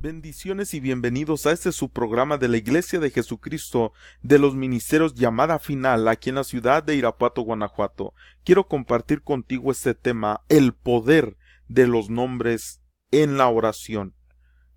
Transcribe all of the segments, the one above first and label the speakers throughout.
Speaker 1: Bendiciones y bienvenidos a este su programa de la Iglesia de Jesucristo de los Ministerios Llamada Final aquí en la ciudad de Irapuato, Guanajuato. Quiero compartir contigo este tema, el poder de los nombres en la oración.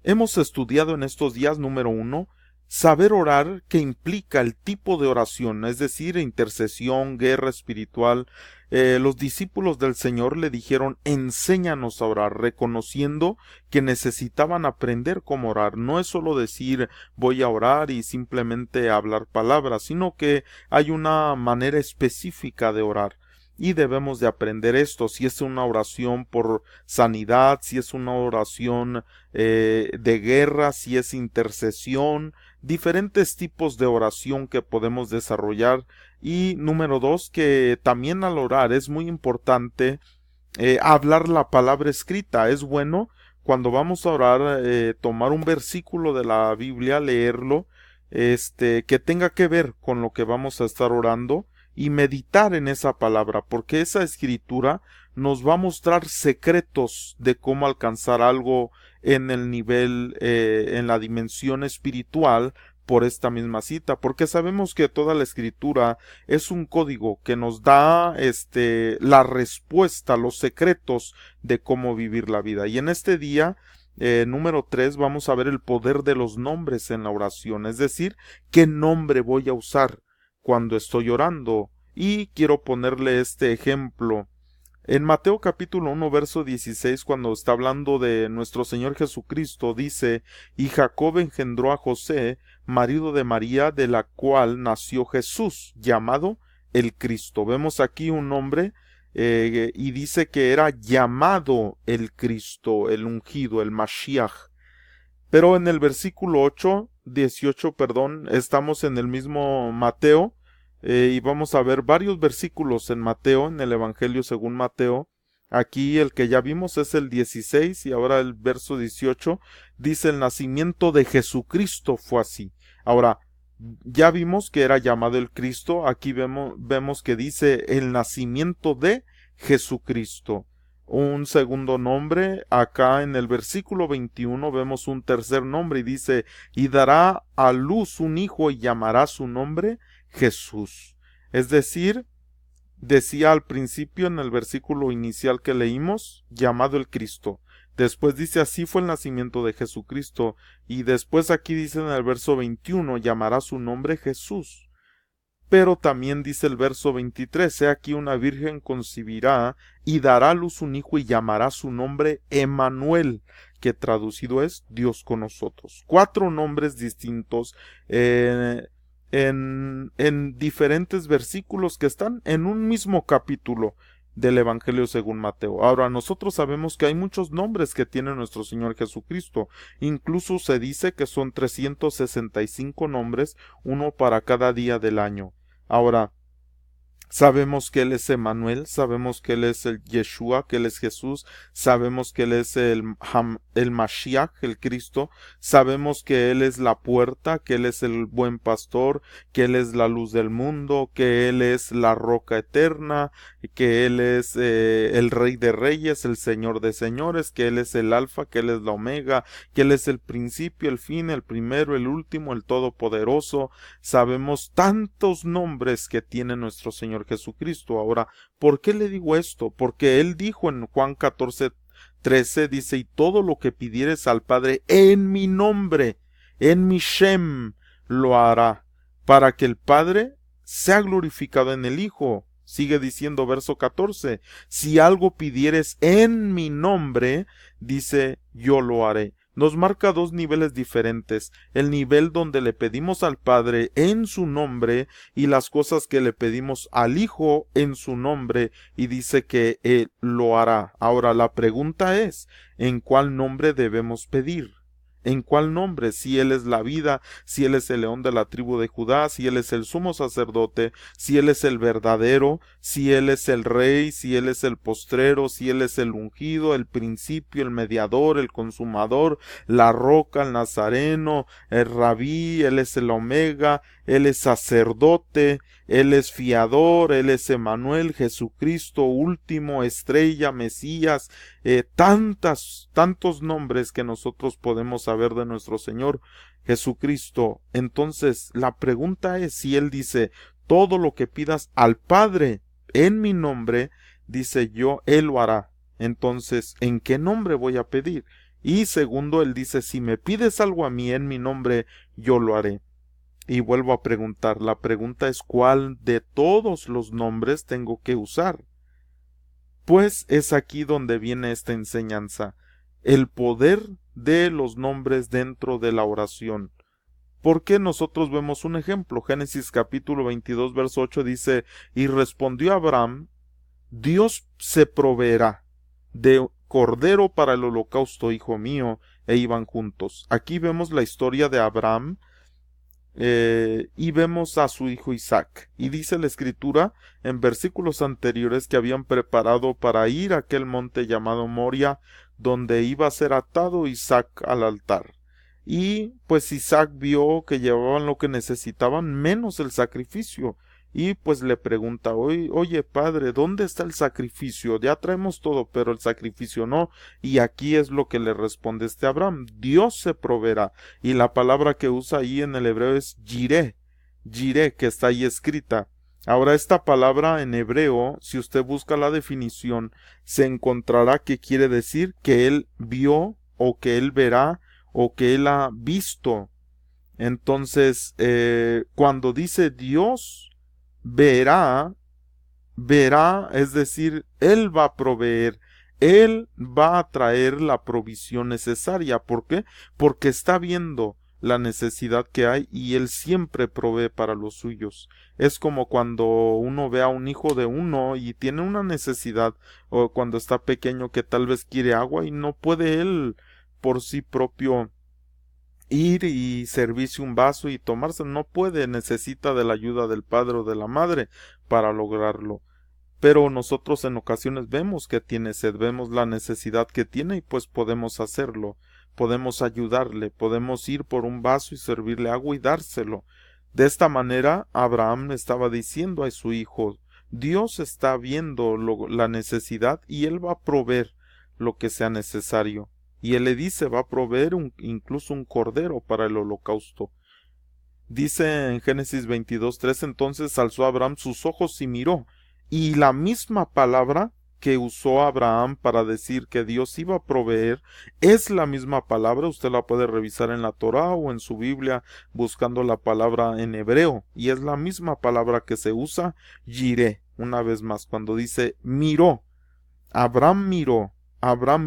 Speaker 1: Hemos estudiado en estos días, número 1, saber orar, que implica el tipo de oración, es decir, intercesión, guerra espiritual. Los discípulos del Señor le dijeron, enséñanos a orar, reconociendo que necesitaban aprender cómo orar. No es solo decir voy a orar y simplemente hablar palabras, sino que hay una manera específica de orar. Y debemos de aprender esto, si es una oración por sanidad, si es una oración de guerra, si es intercesión, diferentes tipos de oración que podemos desarrollar. Y número 2, que también al orar es muy importante hablar la palabra escrita. Es bueno cuando vamos a orar tomar un versículo de la Biblia, leerlo, que tenga que ver con lo que vamos a estar orando y meditar en esa palabra, porque esa escritura nos va a mostrar secretos de cómo alcanzar algo en el nivel, en la dimensión espiritual por esta misma cita, porque sabemos que toda la escritura es un código que nos da la respuesta, los secretos de cómo vivir la vida. Y en este día número 3 vamos a ver el poder de los nombres en la oración, es decir, qué nombre voy a usar cuando estoy orando. Y quiero ponerle este ejemplo. En Mateo capítulo 1 verso 16, cuando está hablando de nuestro Señor Jesucristo, dice, y Jacob engendró a José, marido de María, de la cual nació Jesús, llamado el Cristo. Vemos aquí un nombre y dice que era llamado el Cristo, el ungido, el Mashiach. Pero en el versículo 18, estamos en el mismo Mateo, y vamos a ver varios versículos en Mateo, en el Evangelio según Mateo. Aquí el que ya vimos es el 16 y ahora el verso 18 dice el nacimiento de Jesucristo fue así. Ahora, ya vimos que era llamado el Cristo, aquí vemos que dice el nacimiento de Jesucristo. Un segundo nombre, acá en el versículo 21 vemos un tercer nombre y dice, y dará a luz un hijo y llamará su nombre Jesús. Es decir, decía al principio en el versículo inicial que leímos, llamado el Cristo. Después dice, así fue el nacimiento de Jesucristo. Y después aquí dice en el verso 21, llamará su nombre Jesús. Pero también dice el verso 23, he aquí una virgen concebirá y dará a luz un hijo y llamará su nombre Emmanuel, que traducido es Dios con nosotros. 4 nombres distintos en diferentes versículos que están en un mismo capítulo del Evangelio según Mateo. Ahora, nosotros sabemos que hay muchos nombres que tiene nuestro Señor Jesucristo. Incluso se dice que son 365 nombres, uno para cada día del año. Ahora, sabemos que Él es Emmanuel, sabemos que Él es el Yeshua, que Él es Jesús, sabemos que Él es el Mashiach, el Cristo, sabemos que Él es la puerta, que Él es el buen pastor, que Él es la luz del mundo, que Él es la roca eterna, que Él es el Rey de Reyes, el Señor de Señores, que Él es el Alfa, que Él es la Omega, que Él es el principio, el fin, el primero, el último, el Todopoderoso. Sabemos tantos nombres que tiene nuestro Señor Jesucristo. Ahora, ¿por qué le digo esto? Porque Él dijo en Juan 14:13, dice, y todo lo que pidieres al Padre en mi nombre, en mi Shem, lo hará, para que el Padre sea glorificado en el Hijo. Sigue diciendo verso 14, si algo pidieres en mi nombre, dice, yo lo haré. Nos marca 2 niveles diferentes, el nivel donde le pedimos al Padre en su nombre y las cosas que le pedimos al Hijo en su nombre, y dice que Él lo hará. Ahora la pregunta es, ¿en cuál nombre debemos pedir? ¿En cuál nombre? Si Él es la vida, si Él es el león de la tribu de Judá, si Él es el sumo sacerdote, si Él es el verdadero, si Él es el rey, si Él es el postrero, si Él es el ungido, el principio, el mediador, el consumador, la roca, el nazareno, el rabí, Él es el omega, Él es sacerdote, Él es fiador, Él es Emanuel, Jesucristo, último, estrella, Mesías, tantos nombres que nosotros podemos saber de nuestro Señor Jesucristo. Entonces, la pregunta es si Él dice, todo lo que pidas al Padre en mi nombre, dice yo, Él lo hará. Entonces, ¿en qué nombre voy a pedir? Y segundo, Él dice, si me pides algo a mí en mi nombre, yo lo haré. Y vuelvo a preguntar, la pregunta es ¿cuál de todos los nombres tengo que usar? Pues es aquí donde viene esta enseñanza, el poder de los nombres dentro de la oración. Porque nosotros vemos un ejemplo, Génesis capítulo 22, verso 8 dice, y respondió Abraham, Dios se proveerá de cordero para el holocausto, hijo mío, e iban juntos. Aquí vemos la historia de Abraham y vemos a su hijo Isaac. Y dice la escritura en versículos anteriores que habían preparado para ir a aquel monte llamado Moria, donde iba a ser atado Isaac al altar. Y pues Isaac vio que llevaban lo que necesitaban menos el sacrificio. Y pues le pregunta, oye padre, ¿dónde está el sacrificio? Ya traemos todo, pero el sacrificio no. Y aquí es lo que le responde Abraham, Dios se proveerá. Y la palabra que usa ahí en el hebreo es jireh, que está ahí escrita. Ahora esta palabra en hebreo, si usted busca la definición, se encontrará que quiere decir que él vio o que él verá o que él ha visto. Entonces, cuando dice Dios verá, es decir, Él va a proveer, Él va a traer la provisión necesaria. ¿Por qué? Porque está viendo la necesidad que hay y Él siempre provee para los suyos. Es como cuando uno ve a un hijo de uno y tiene una necesidad, o cuando está pequeño que tal vez quiere agua y no puede él por sí propio ir y servirse un vaso y tomarse, no puede, necesita de la ayuda del padre o de la madre para lograrlo. Pero nosotros en ocasiones vemos que tiene sed, vemos la necesidad que tiene y pues podemos hacerlo, podemos ayudarle, podemos ir por un vaso y servirle agua y dárselo. De esta manera Abraham estaba diciendo a su hijo, Dios está viendo la necesidad y Él va a proveer lo que sea necesario. Y Él le dice, va a proveer incluso un cordero para el holocausto. Dice en Génesis 22:3, entonces alzó Abraham sus ojos y miró, y la misma palabra que usó Abraham para decir que Dios iba a proveer, es la misma palabra, usted la puede revisar en la Torá o en su Biblia buscando la palabra en hebreo, y es la misma palabra que se usa, jireh, una vez más, cuando dice miró, Abraham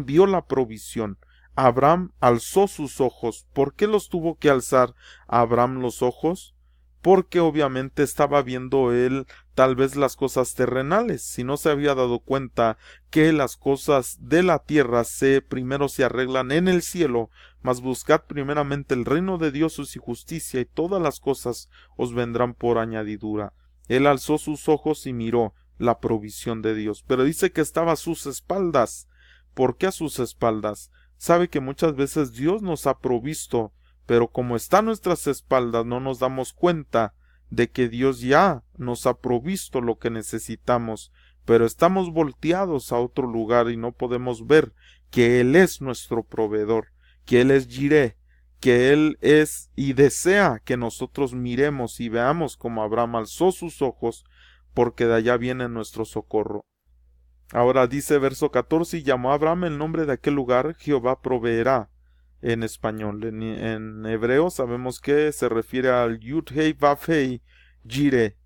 Speaker 1: vio la provisión, Abraham alzó sus ojos. ¿Por qué los tuvo que alzar Abraham los ojos? Porque obviamente estaba viendo él tal vez las cosas terrenales, si no se había dado cuenta que las cosas de la tierra primero se arreglan en el cielo, mas buscad primeramente el reino de Dios y su justicia, y todas las cosas os vendrán por añadidura. Él alzó sus ojos y miró la provisión de Dios, pero dice que estaba a sus espaldas. ¿Por qué a sus espaldas? Sabe que muchas veces Dios nos ha provisto, pero como está a nuestras espaldas no nos damos cuenta de que Dios ya nos ha provisto lo que necesitamos, pero estamos volteados a otro lugar y no podemos ver que Él es nuestro proveedor, que Él es Jireh, que Él es y desea que nosotros miremos y veamos como Abraham alzó sus ojos, porque de allá viene nuestro socorro. Ahora dice verso 14, y llamó a Abraham el nombre de aquel lugar, Jehová proveerá, en español. En hebreo sabemos que se refiere al Yud-Hei Vav-Hei Jireh.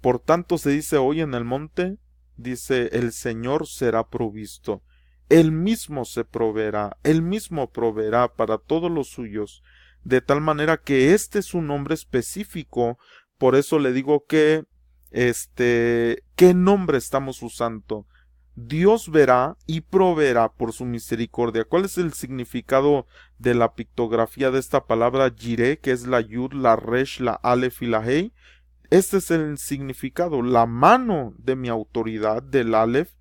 Speaker 1: Por tanto se dice hoy en el monte, dice, el Señor será provisto. Él mismo se proveerá, Él mismo proveerá para todos los suyos, de tal manera que este es un nombre específico. Por eso le digo que, ¿qué nombre estamos usando? Dios verá y proveerá por su misericordia. ¿Cuál es el significado de la pictografía de esta palabra Jireh, que es la Yud, la Resh, la Aleph y la Hei? Este es el significado. La mano de mi autoridad, del Aleph,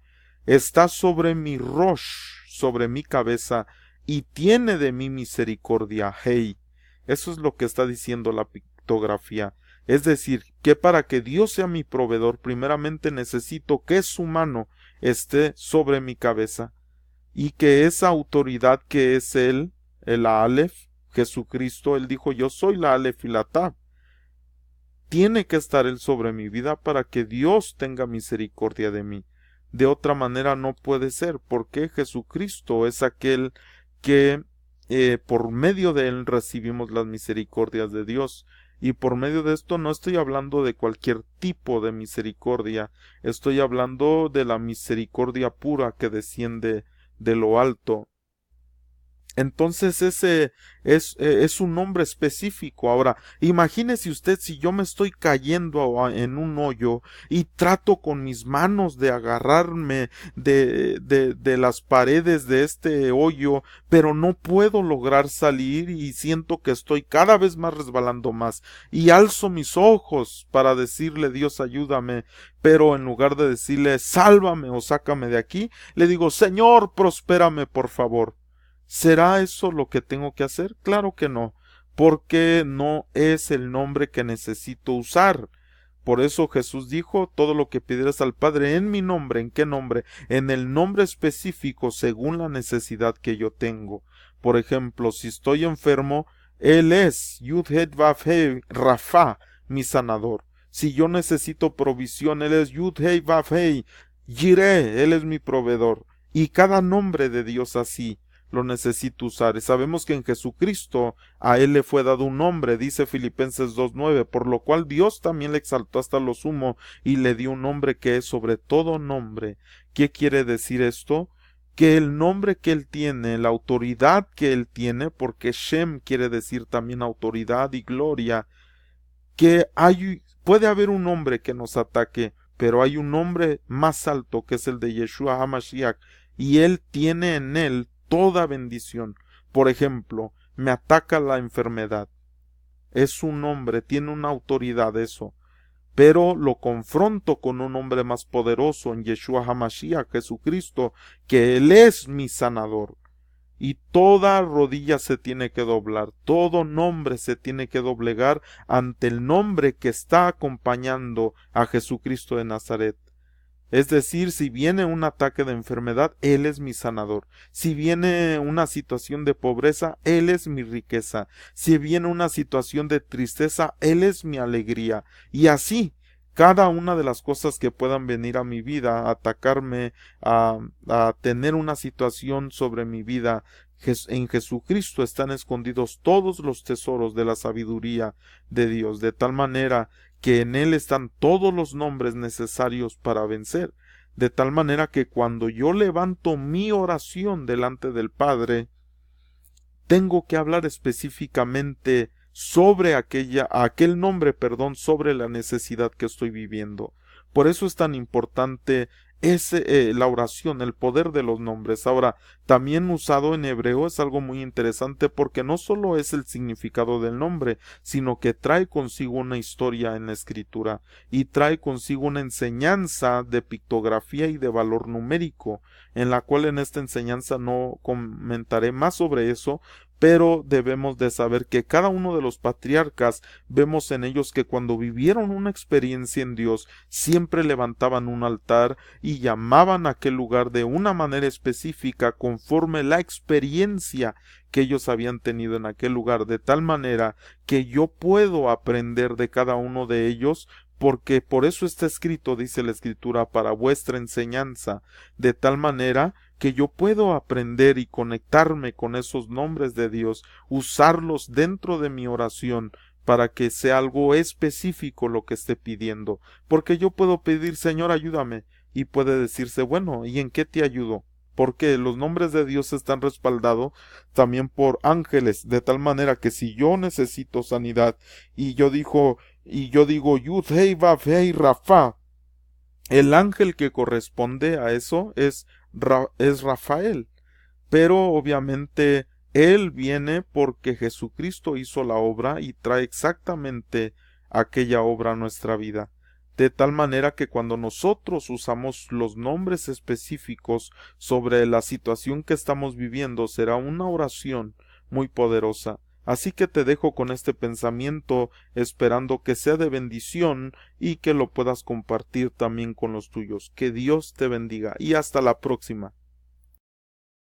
Speaker 1: está sobre mi Rosh, sobre mi cabeza, y tiene de mí misericordia, Hei. Eso es lo que está diciendo la pictografía. Es decir, que para que Dios sea mi proveedor, primeramente necesito que su mano esté sobre mi cabeza y que esa autoridad que es Él, el Aleph, Jesucristo, Él dijo, yo soy la Aleph y la Tab. Tiene que estar Él sobre mi vida para que Dios tenga misericordia de mí. De otra manera no puede ser, porque Jesucristo es aquel que por medio de Él recibimos las misericordias de Dios. Y por medio de esto no estoy hablando de cualquier tipo de misericordia, estoy hablando de la misericordia pura que desciende de lo alto. Entonces ese es un nombre específico. Ahora, imagínese usted si yo me estoy cayendo en un hoyo y trato con mis manos de agarrarme de las paredes de este hoyo, pero no puedo lograr salir y siento que estoy cada vez más resbalando más. Y alzo mis ojos para decirle, Dios, ayúdame, pero en lugar de decirle, sálvame o sácame de aquí, le digo, Señor, prospérame, por favor. ¿Será eso lo que tengo que hacer? Claro que no, porque no es el nombre que necesito usar. Por eso Jesús dijo, todo lo que pidieras al Padre en mi nombre, ¿en qué nombre? En el nombre específico según la necesidad que yo tengo. Por ejemplo, si estoy enfermo, Él es Yud-Heh-Vav-Heh Rafa, mi sanador. Si yo necesito provisión, Él es Yud-Heh-Vav-Heh Jireh, Él es mi proveedor. Y cada nombre de Dios así lo necesito usar. Y sabemos que en Jesucristo a Él le fue dado un nombre, dice Filipenses 2:9, por lo cual Dios también le exaltó hasta lo sumo y le dio un nombre que es sobre todo nombre. ¿Qué quiere decir esto? Que el nombre que Él tiene, la autoridad que Él tiene, porque Shem quiere decir también autoridad y gloria, que puede haber un nombre que nos ataque, pero hay un nombre más alto que es el de Yeshua HaMashiach, y Él tiene en Él toda bendición. Por ejemplo, me ataca la enfermedad. Es un hombre, tiene una autoridad eso. Pero lo confronto con un hombre más poderoso en Yeshua HaMashiach, Jesucristo, que Él es mi sanador. Y toda rodilla se tiene que doblar, todo nombre se tiene que doblegar ante el nombre que está acompañando a Jesucristo de Nazaret. Es decir, si viene un ataque de enfermedad, Él es mi sanador. Si viene una situación de pobreza, Él es mi riqueza. Si viene una situación de tristeza, Él es mi alegría. Y así, cada una de las cosas que puedan venir a mi vida, a atacarme, a tener una situación sobre mi vida, en Jesucristo están escondidos todos los tesoros de la sabiduría de Dios, de tal manera que en Él están todos los nombres necesarios para vencer, de tal manera que cuando yo levanto mi oración delante del Padre, tengo que hablar específicamente sobre aquel nombre, sobre la necesidad que estoy viviendo. Por eso es tan importante la oración, el poder de los nombres. Ahora, también usado en hebreo es algo muy interesante porque no solo es el significado del nombre, sino que trae consigo una historia en la escritura y trae consigo una enseñanza de pictografía y de valor numérico, en la cual en esta enseñanza no comentaré más sobre eso, pero debemos de saber que cada uno de los patriarcas vemos en ellos que cuando vivieron una experiencia en Dios siempre levantaban un altar y llamaban a aquel lugar de una manera específica conforme la experiencia que ellos habían tenido en aquel lugar, de tal manera que yo puedo aprender de cada uno de ellos, porque por eso está escrito, dice la Escritura, para vuestra enseñanza, de tal manera que yo puedo aprender y conectarme con esos nombres de Dios, usarlos dentro de mi oración para que sea algo específico lo que esté pidiendo, porque yo puedo pedir, Señor, ayúdame, y puede decirse, bueno, ¿y en qué te ayudo? Porque los nombres de Dios están respaldados también por ángeles, de tal manera que si yo necesito sanidad y yo digo Yud Hei Vav Hei Rafa, el ángel que corresponde a eso es Rafael, pero obviamente él viene porque Jesucristo hizo la obra y trae exactamente aquella obra a nuestra vida. De tal manera que cuando nosotros usamos los nombres específicos sobre la situación que estamos viviendo, será una oración muy poderosa. Así que te dejo con este pensamiento, esperando que sea de bendición y que lo puedas compartir también con los tuyos. Que Dios te bendiga y hasta la próxima.